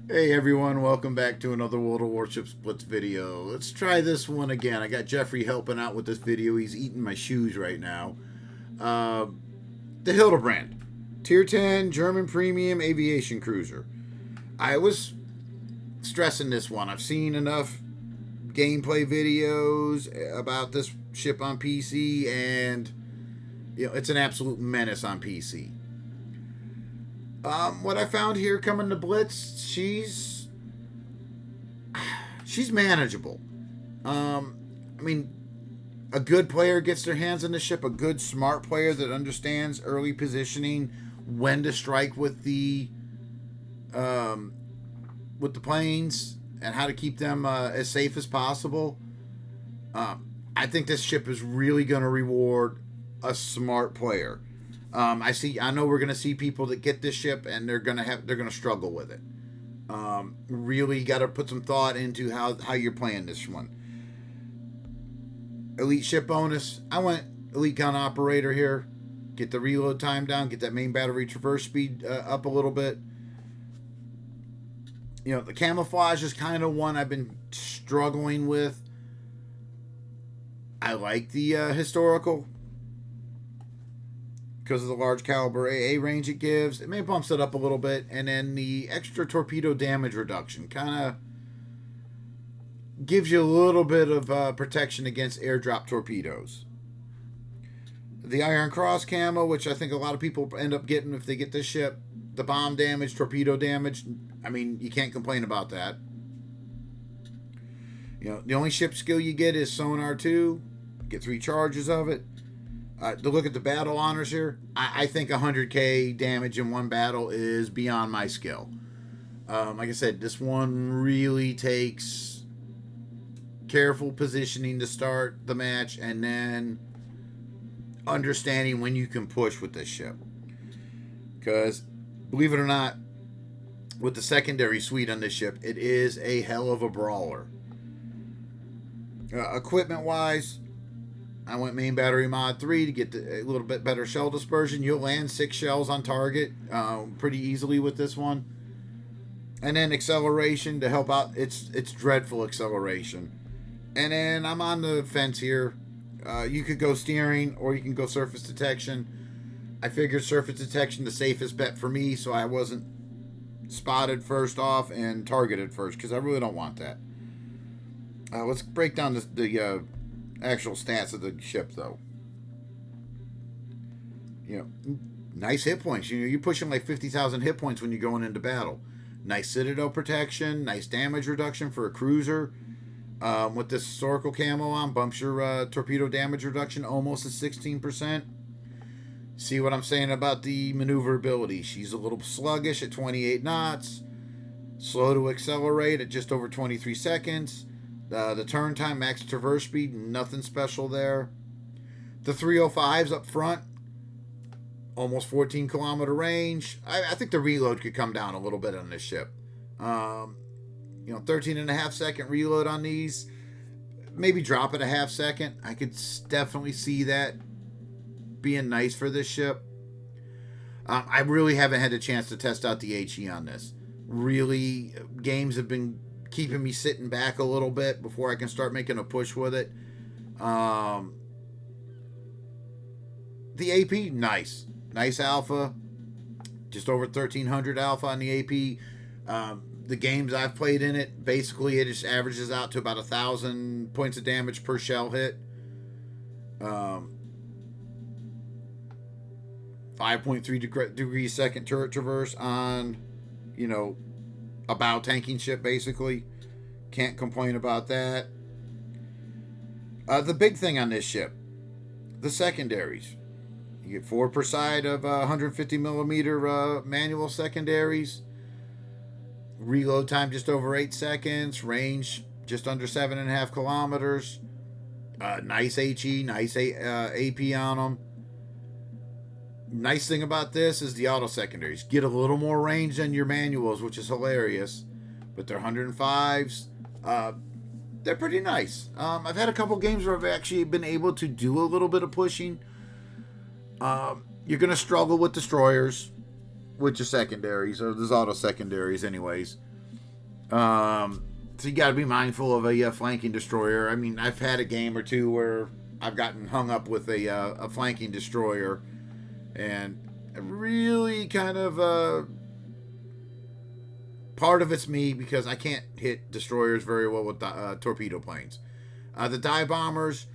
Hey everyone, welcome back to another World of Warships Blitz video. Let's try this one again. I got Jeffrey helping out with this video. He's eating my shoes right now. Uh, the Hildebrand. Tier 10 German Premium Aviation Cruiser. I was stressing this one. I've seen enough gameplay videos about this ship on PC, and it's an absolute menace on PC. What I found here coming to Blitz, she's manageable. I mean, a good player gets their hands on the ship. A good, smart player that understands early positioning, when to strike with the planes, and how to keep them as safe as possible. I think this ship is really going to reward a smart player. I know we're going to see people that get this ship and they're going to struggle with it. Really got to put some thought into how you're playing this one. Elite ship bonus. I went elite gun operator here. Get the reload time down. Get that main battery traverse speed up a little bit. The camouflage is kind of one I've been struggling with. I like the historical because of the large caliber AA range it gives. It may bumps it up a little bit, and then the extra torpedo damage reduction kind of gives you a little bit of protection against airdrop torpedoes. The Iron Cross camo, which I think a lot of people end up getting if they get this ship. The bomb damage, torpedo damage, I mean, you can't complain about that. The only ship skill you get is Sonar 2. Get 3 charges of it. To look at the battle honors here, I think 100k damage in one battle is beyond my skill. Like I said, this one really takes careful positioning to start the match, and then understanding when you can push with this ship. Because, believe it or not, with the secondary suite on this ship, it is a hell of a brawler. Equipment-wise, I went main battery mod 3 to get a little bit better shell dispersion. You'll land 6 shells on target pretty easily with this one. And then acceleration to help out. It's dreadful acceleration. And then I'm on the fence here. You could go steering or you can go surface detection. I figured surface detection the safest bet for me, so I wasn't spotted first off and targeted first, because I really don't want that. Let's break down the actual stats of the ship, though. Nice hit points. You're pushing like 50,000 hit points when you're going into battle. Nice citadel protection, nice damage reduction for a cruiser. With this historical camo on, bumps your torpedo damage reduction almost at 16%. See what I'm saying about the maneuverability? She's a little sluggish at 28 knots. Slow to accelerate at just over 23 seconds. The turn time, max traverse speed, nothing special there. The 305s up front, almost 14 kilometer range. I think the reload could come down a little bit on this ship. 13.5 second reload on these. Maybe drop it a half second. I could definitely see that being nice for this ship. I really haven't had a chance to test out the HE on this. Really, games have been keeping me sitting back a little bit before I can start making a push with it. The AP, nice alpha, just over 1300 alpha on the AP. The games I've played in it, basically it just averages out to about 1,000 points of damage per shell hit. 5.3 degrees second turret traverse on, a bow tanking ship, basically. Can't complain about that. The big thing on this ship, the secondaries. You get 4 per side of 150 millimeter manual secondaries. Reload time just over 8 seconds. Range just under 7.5 kilometers. Nice HE, nice AP on them. Nice thing about this is the auto secondaries get a little more range than your manuals, which is hilarious. But they're 105s. They're pretty nice. I've had a couple games where I've actually been able to do a little bit of pushing. You're going to struggle with destroyers, with your secondaries, or there's auto secondaries anyways. So you got to be mindful of a flanking destroyer. I mean, I've had a game or two where I've gotten hung up with a flanking destroyer, and really kind of part of it's me because I can't hit destroyers very well with torpedo planes. The dive bombers,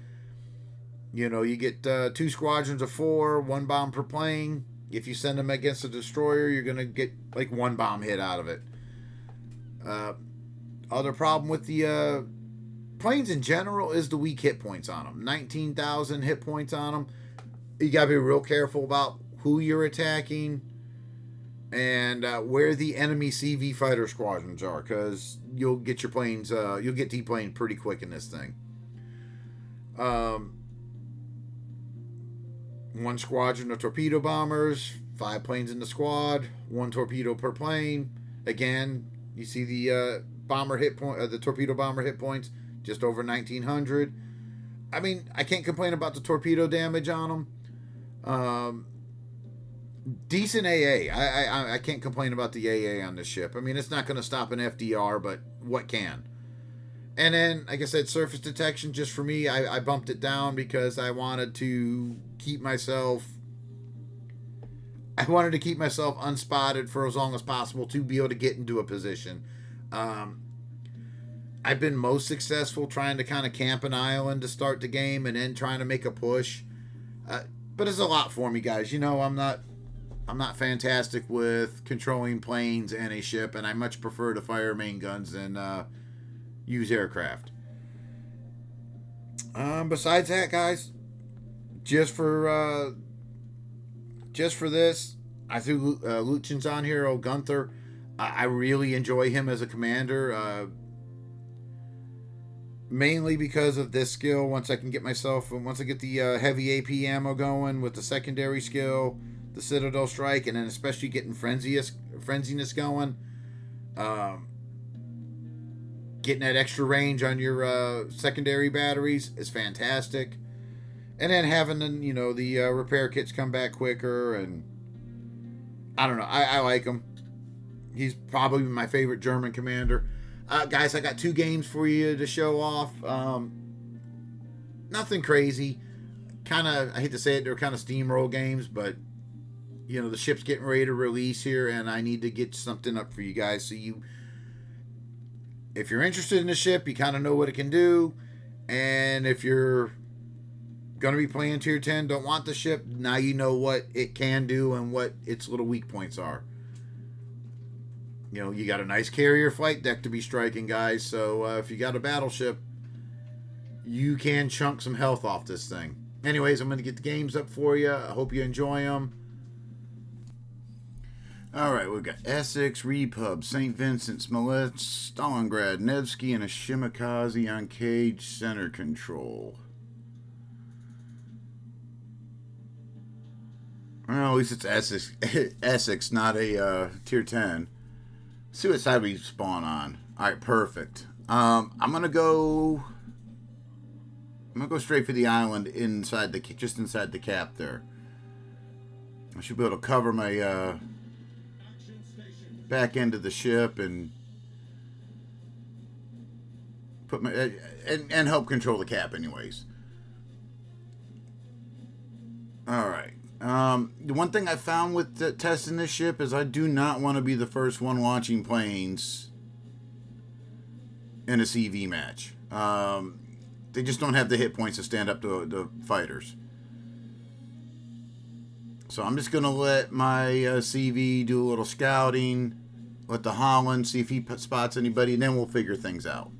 you get 2 squadrons of 4, 1 bomb per plane. If you send them against a destroyer, you're going to get like 1 bomb hit out of it. Other problem with the planes in general is the weak hit points on them. 19,000 hit points on them. You got to be real careful about who you're attacking and where the enemy CV fighter squadrons are, because you'll get your planes, you'll get deplaned pretty quick in this thing. 1 squadron of torpedo bombers, 5 planes in the squad, 1 torpedo per plane. Again, you see the bomber hit point, the torpedo bomber hit points, just over 1,900. I mean, I can't complain about the torpedo damage on them. Decent AA. I can't complain about the AA on this ship. I mean, it's not going to stop an FDR, but what can? And then, like I said, surface detection, just for me, I bumped it down because I wanted to keep myself unspotted for as long as possible to be able to get into a position. I've been most successful trying to kind of camp an island to start the game and then trying to make a push. But it's a lot for me, guys. I'm not fantastic with controlling planes and a ship, and I much prefer to fire main guns than use aircraft. Besides that, guys, just for this, I threw Lutyens on here. Oh, Gunther, I really enjoy him as a commander. Mainly because of this skill. Once I get the heavy AP ammo going with the secondary skill, the Citadel Strike, and then especially getting frenziness going, getting that extra range on your secondary batteries is fantastic. And then having the repair kits come back quicker, and I don't know, I like him. He's probably my favorite German commander. Guys, I got 2 games for you to show off. Nothing crazy. I hate to say it, they're kind of steamroll games, but the ship's getting ready to release here, and I need to get something up for you guys. So if you're interested in the ship, you kind of know what it can do. And if you're going to be playing Tier 10, don't want the ship, now you know what it can do and what its little weak points are. You got a nice carrier flight deck to be striking, guys. So if you got a battleship, you can chunk some health off this thing. Anyways, I'm going to get the games up for you. I hope you enjoy them. All right, we've got Essex, Repub, St. Vincent, Smollett, Stalingrad, Nevsky, and a Shimakaze on cage center control. Well, at least it's Essex, not a Tier 10. See what side we spawn on. All right, perfect. I'm gonna go straight for the island just inside the cap there. I should be able to cover my back end of the ship and put my and help control the cap, anyways. All right. The one thing I found with testing this ship is I do not want to be the first one launching planes in a CV match. They just don't have the hit points to stand up to the fighters. So I'm just going to let my CV do a little scouting, let the Holland see if he spots anybody, and then we'll figure things out.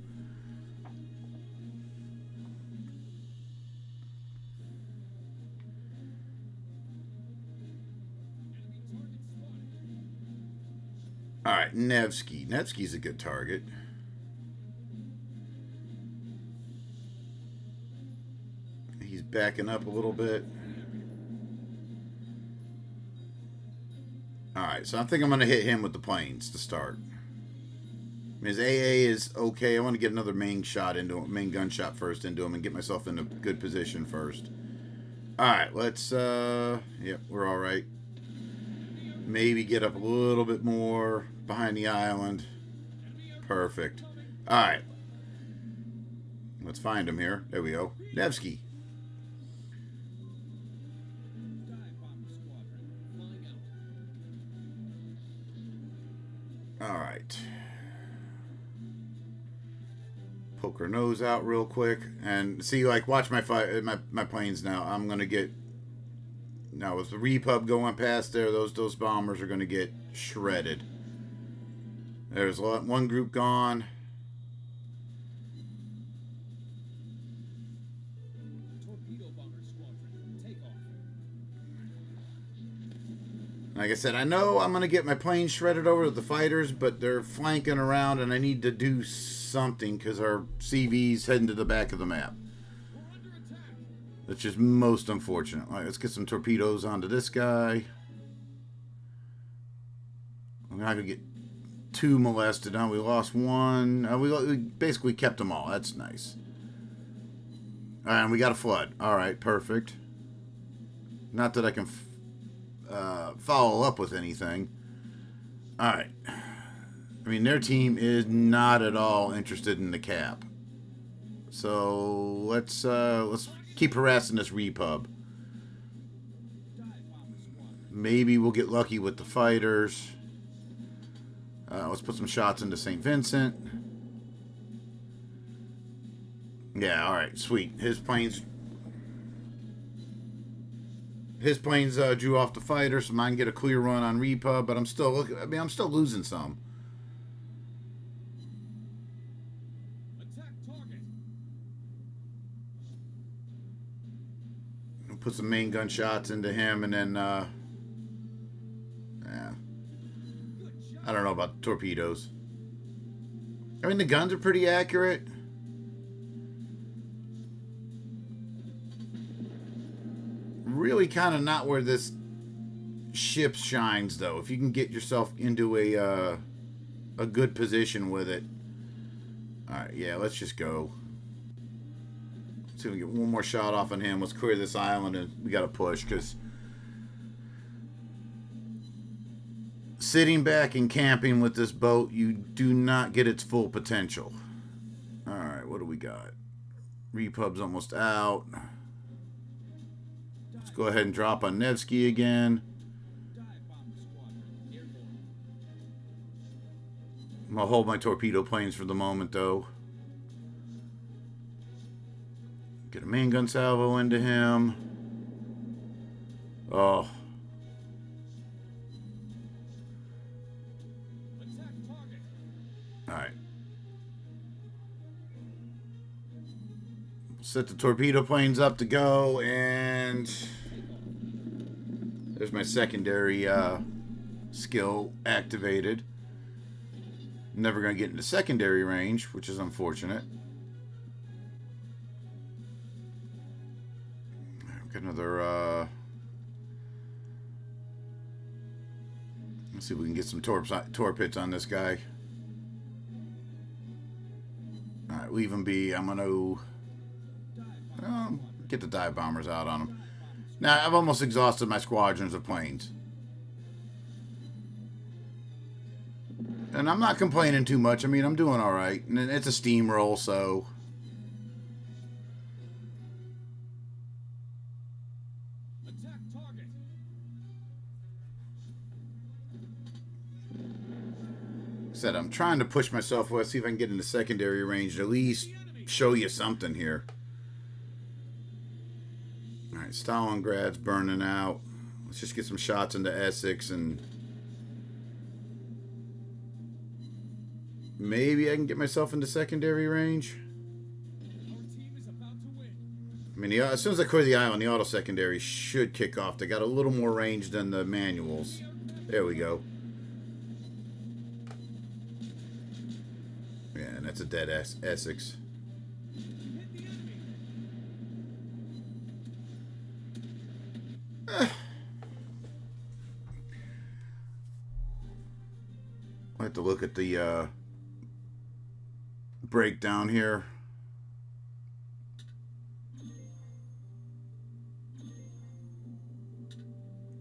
All right, Nevsky. Nevsky's a good target. He's backing up a little bit. All right, so I think I'm going to hit him with the planes to start. His AA is okay. I want to get another main gunshot first into him and get myself in a good position first. All right, let's, yep, we're all right. Maybe get up a little bit more behind the island. Perfect. Alright. Let's find him here. There we go. Nevsky. Alright. Poke her nose out real quick. And see, like, watch my planes now. I'm going to get... Now, with the repub going past there, those bombers are going to get shredded. There's one group gone. Like I said, I know I'm going to get my planes shredded over to the fighters, but they're flanking around, and I need to do something because our CV's heading to the back of the map. That's just most unfortunate. All right, let's get some torpedoes onto this guy. I'm not going to get too molested. Now we lost one. We basically kept them all. That's nice. All right, and we got a flood. All right, perfect. Not that I can follow up with anything. All right. I mean, their team is not at all interested in the cap. So let's keep harassing this repub. Maybe we'll get lucky with the fighters. Let's put some shots into St. Vincent. Yeah, all right, sweet. His planes drew off the fighter, so mine get a clear run on repub. But I'm still I'm still losing some. I'll put some main gun shots into him, and then yeah. I don't know about the torpedoes. I mean, the guns are pretty accurate. Really kind of not where this ship shines, though. If you can get yourself into a good position with it. Alright, yeah, let's just go. Let's see if we can get one more shot off on him. Let's clear this island, and we got to push, because sitting back and camping with this boat, you do not get its full potential. Alright, what do we got? Repub's almost out. Let's go ahead and drop on Nevsky again. I'm going to hold my torpedo planes for the moment, though. Get a main gun salvo into him. Oh. Alright. Set the torpedo planes up to go, and there's my secondary skill activated. Never going to get into secondary range, which is unfortunate. Got another let's see if we can get some torpedoes on this guy. Alright, leave him be. I'm going to get the dive bombers out on him. Now, I've almost exhausted my squadrons of planes. And I'm not complaining too much. I mean, I'm doing all right. And it's a steamroll, so... Attack target. Said I'm trying to push myself. Let's see if I can get into secondary range to at least show you something here. Alright, Stalingrad's burning out. Let's just get some shots into Essex, and maybe I can get myself into secondary range. I mean, as soon as I clear the island, the auto secondary should kick off. They got a little more range than the manuals. There we go. Yeah, and that's a dead Essex. I have to look at the breakdown here.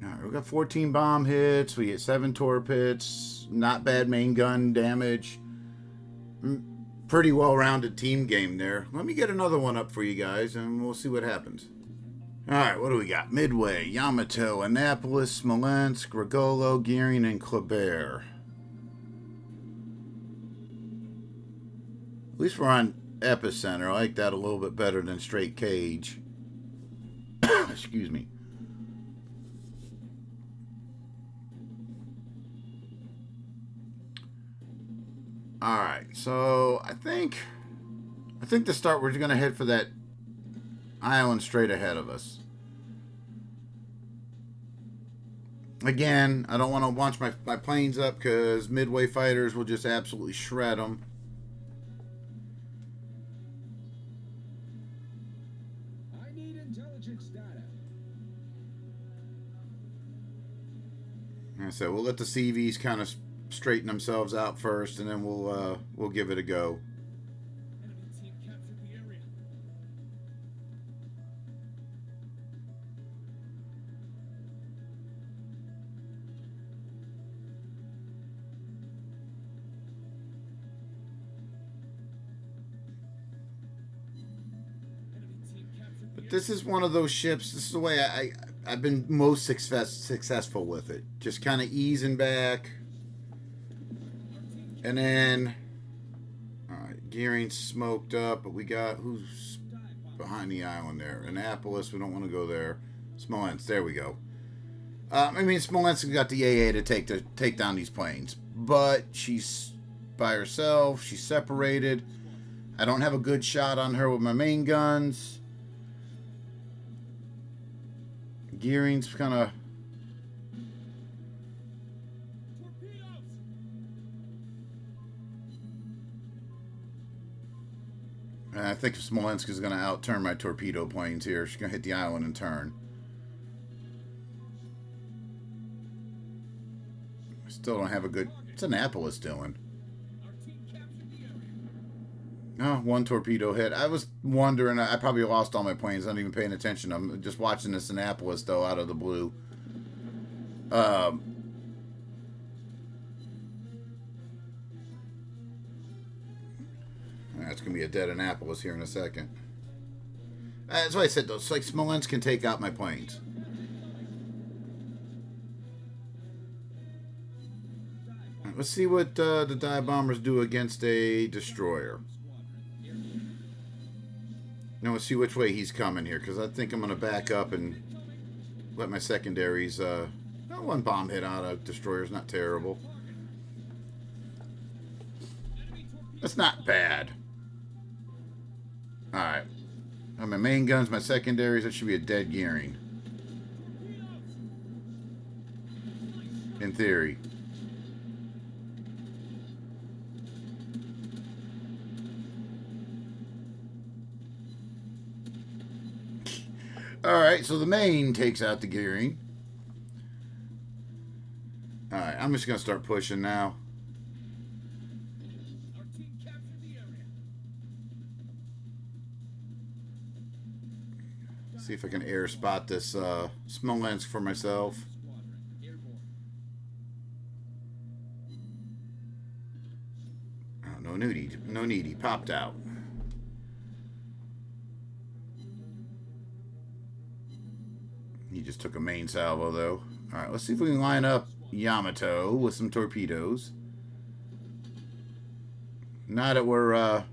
Alright, we got 14 bomb hits. We get 7 torpedoes. Not bad main gun damage. Pretty well-rounded team game there. Let me get another one up for you guys, and we'll see what happens. All right, what do we got? Midway, Yamato, Annapolis, Smolensk, Rigolo, Gearing, and Kleber. At least we're on Epicenter. I like that a little bit better than straight cage. Excuse me. All right, so I think to start, we're going to head for that island straight ahead of us. Again, I don't want to launch my planes up because Midway fighters will just absolutely shred them. I need intelligence data. So we'll let the CVs kind of straighten themselves out first, and then we'll give it a go. Enemy team captured the area. But this is one of those ships. This is the way I've been most successful with it. Just kind of easing back. And then, alright, Gearing smoked up, but we got, who's behind the island there? Annapolis, we don't want to go there. Smolensk, there we go. I mean, Smolensk has got the AA to take down these planes, but she's by herself, she's separated. I don't have a good shot on her with my main guns. Gearing's kind of... I think Smolensk is going to outturn my torpedo planes here. She's going to hit the island and turn. Still don't have a good... What's Annapolis doing? Oh, one torpedo hit. I was wondering... I probably lost all my planes. I'm not even paying attention. I'm just watching this Annapolis, though, out of the blue. That's going to be a dead Annapolis here in a second. That's why I said, though. It's like Smolensk can take out my planes. Right, let's see what the dive bombers do against a destroyer. Now let's see which way he's coming here, because I think I'm going to back up and let my secondaries... one bomb hit out of destroyer's not terrible. That's not bad. Alright. My main guns, my secondaries, that should be a dead Gearing. In theory. Alright, so the main takes out the Gearing. Alright, I'm just going to start pushing now. See if I can air spot this Smolensk for myself. Oh, no need. No need. He popped out. He just took a main salvo, though. Alright, let's see if we can line up Yamato with some torpedoes. Now that we're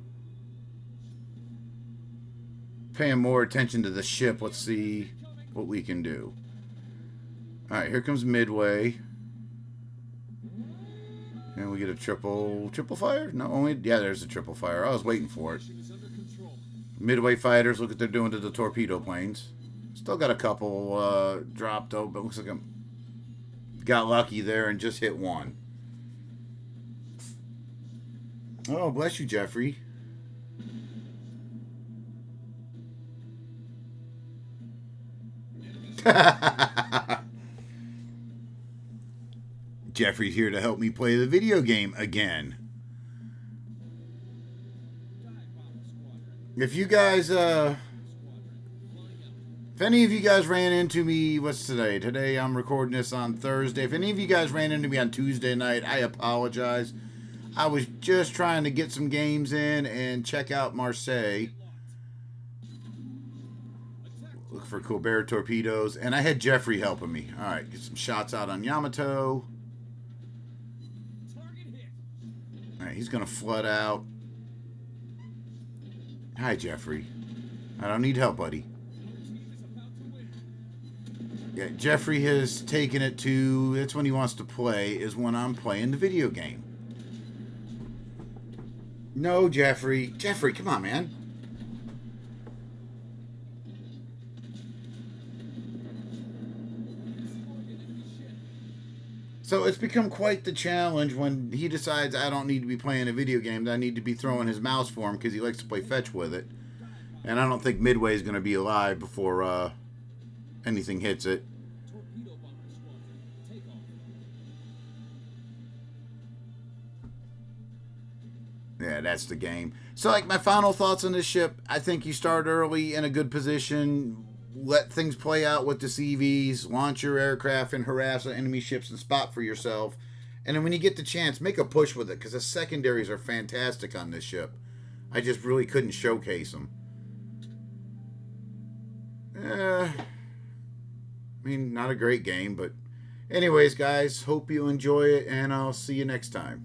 paying more attention to the ship, let's see what we can do. Alright, here comes Midway. And we get a triple fire? No, only... Yeah, there's a triple fire. I was waiting for it. Midway fighters, look what they're doing to the torpedo planes. Still got a couple dropped, though, but looks like I'm... Got lucky there and just hit one. Oh, bless you, Jeffrey. Jeffrey's here to help me play the video game again. If you guys, if any of you guys ran into me, what's today? Today I'm recording this on Thursday. If any of you guys ran into me on Tuesday night, I apologize. I was just trying to get some games in and check out Marseille. Look for Colbert torpedoes. And I had Jeffrey helping me. All right, get some shots out on Yamato. All right, he's going to flood out. Hi, Jeffrey. I don't need help, buddy. Yeah, Jeffrey has taken it to, that's when he wants to play, is when I'm playing the video game. No, Jeffrey. Jeffrey, come on, man. So it's become quite the challenge when he decides I don't need to be playing a video game. I need to be throwing his mouse for him because he likes to play fetch with it. And I don't think Midway is going to be alive before anything hits it. Yeah, that's the game. So, like, my final thoughts on this ship, I think you start early in a good position, let things play out with the CVs, launch your aircraft and harass the enemy ships and spot for yourself. And then when you get the chance, make a push with it, because the secondaries are fantastic on this ship. I just really couldn't showcase them. I mean, not a great game, but anyways, guys, hope you enjoy it, and I'll see you next time.